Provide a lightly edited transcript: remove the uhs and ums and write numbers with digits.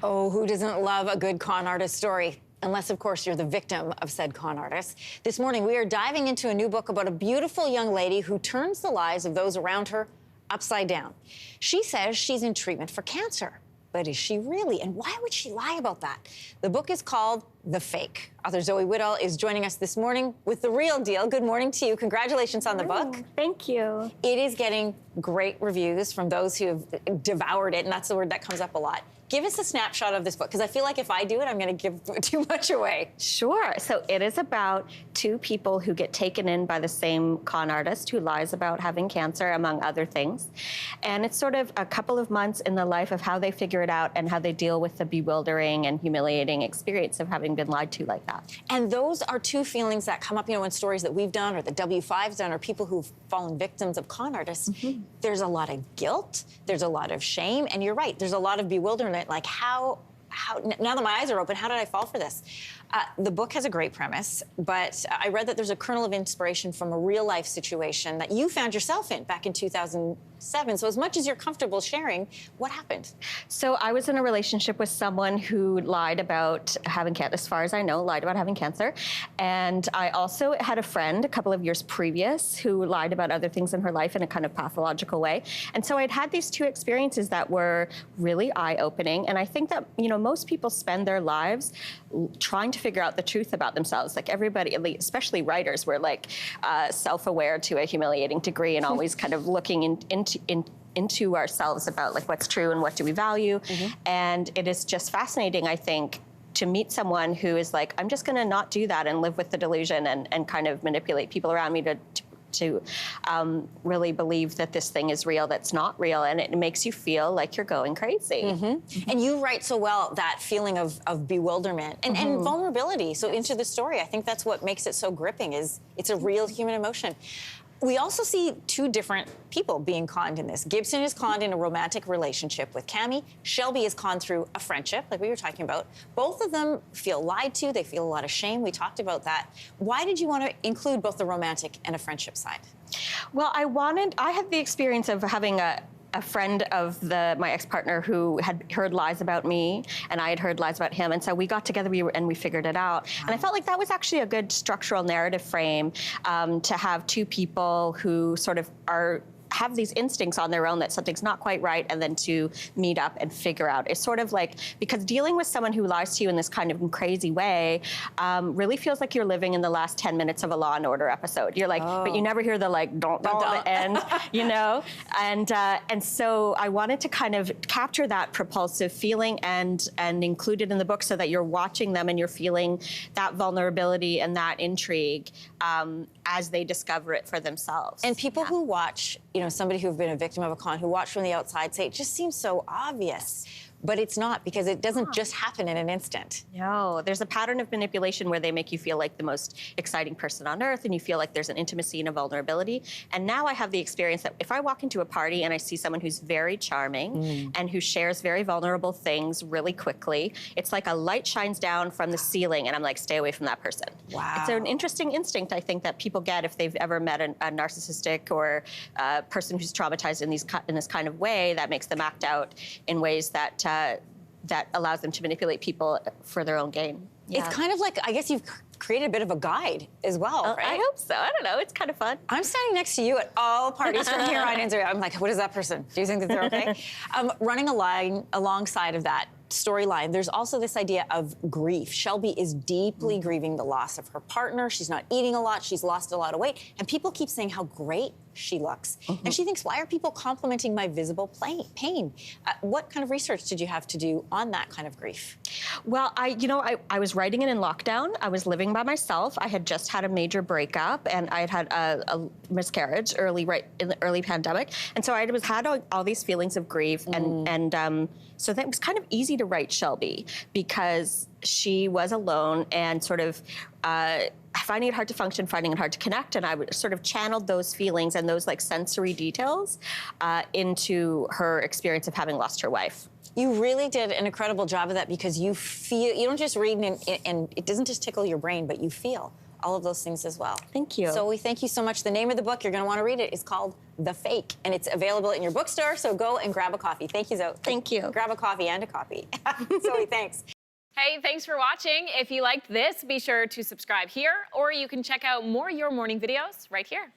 Oh, who doesn't love a good con artist story? Unless, of course, you're the victim of said con artist. This morning, we are diving into a new book about a beautiful young lady who turns the lives of those around her upside down. She says she's in treatment for cancer. But is she really? And why would she lie about that? The book is called The Fake. Author Zoe Whittall is joining us this morning with the real deal. Good morning to you. Congratulations on the book. Thank you. It is getting great reviews from those who have devoured it, and that's the word that comes up a lot. Give us a snapshot of this book, because I feel like if I do it, I'm going to give too much away. Sure. So it is about two people who get taken in by the same con artist who lies about having cancer, among other things. And it's sort of a couple of months in the life of how they figure it out and how they deal with the bewildering and humiliating experience of having been lied to like that. And those are two feelings that come up, in stories that we've done or the W5's done or people who've fallen victims of con artists. Mm-hmm. There's a lot of guilt, there's a lot of shame, and you're right, there's a lot of bewilderment. Like, how now that my eyes are open, how did I fall for this? The book has a great premise, but I read that there's a kernel of inspiration from a real-life situation that you found yourself in back in 2007. So as much as you're comfortable sharing, what happened? So I was in a relationship with someone who lied about having cancer, as far as I know, lied about having cancer. And I also had a friend a couple of years previous who lied about other things in her life in a kind of pathological way. And so I'd had these two experiences that were really eye-opening. And I think that, most people spend their lives trying to figure out the truth about themselves. Like everybody, especially writers, were like self-aware to a humiliating degree and always kind of looking into ourselves about like what's true and what do we value. Mm-hmm. And it is just fascinating, I think, to meet someone who is like, I'm just gonna not do that and live with the delusion and kind of manipulate people around me to really believe that this thing is real that's not real, and it makes you feel like you're going crazy. Mm-hmm. Mm-hmm. And you write so well that feeling of bewilderment and vulnerability. So into the story, I think that's what makes it so gripping, is it's a real human emotion. We also see two different people being conned in this. Gibson is conned in a romantic relationship with Cammie. Shelby is conned through a friendship, like we were talking about. Both of them feel lied to. They feel a lot of shame. We talked about that. Why did you want to include both the romantic and a friendship side? Well, I had the experience of having a friend of my ex-partner who had heard lies about me, and I had heard lies about him. And so we got together and we figured it out. Wow. And I felt like that was actually a good structural narrative frame to have two people who sort of have these instincts on their own that something's not quite right, and then to meet up and figure out. It's sort of like, because dealing with someone who lies to you in this kind of crazy way really feels like you're living in the last 10 minutes of a Law and Order episode. You're like, but you never hear the like, don't at the end, And so I wanted to kind of capture that propulsive feeling and include it in the book so that you're watching them and you're feeling that vulnerability and that intrigue as they discover it for themselves. And people who watch, somebody who've been a victim of a con, who watch from the outside, say it just seems so obvious. But it's not, because it doesn't just happen in an instant. No, there's a pattern of manipulation where they make you feel like the most exciting person on earth, and you feel like there's an intimacy and a vulnerability. And now I have the experience that if I walk into a party and I see someone who's very charming and who shares very vulnerable things really quickly, it's like a light shines down from the ceiling, and I'm like, stay away from that person. Wow. It's an interesting instinct, I think, that people get if they've ever met a narcissistic or a person who's traumatized in this kind of way, that makes them act out in ways that allows them to manipulate people for their own gain. Yeah. It's kind of like, I guess you've created a bit of a guide as well, right? I hope so. I don't know. It's kind of fun. I'm standing next to you at all parties from here on in. I'm like, what is that person? Do you think that they're okay? Running a line alongside of that storyline, there's also this idea of grief. Shelby is deeply grieving the loss of her partner. She's not eating a lot. She's lost a lot of weight. And people keep saying how great she looks. And she thinks, why are people complimenting my visible pain? What kind of research did you have to do on that kind of grief? Well, I was writing it in lockdown. I was living by myself. I had just had a major breakup, and I had had a miscarriage right in the early pandemic. And so I had all these feelings of grief, and so that was kind of easy to write Shelby, because she was alone and sort of finding it hard to function, finding it hard to connect, and I would sort of channeled those feelings and those like sensory details into her experience of having lost her wife. You really did an incredible job of that, because you don't just read and it doesn't just tickle your brain, but you feel all of those things as well. Thank you. So we thank you so much. The name of the book, you're going to want to read it, is called The Fake, and it's available in your bookstore, so go and grab a coffee. Thank you, Zoe. Thank you. Grab a coffee and a copy. Zoe, thanks. Hey, thanks for watching. If you liked this, be sure to subscribe here, or you can check out more Your Morning videos right here.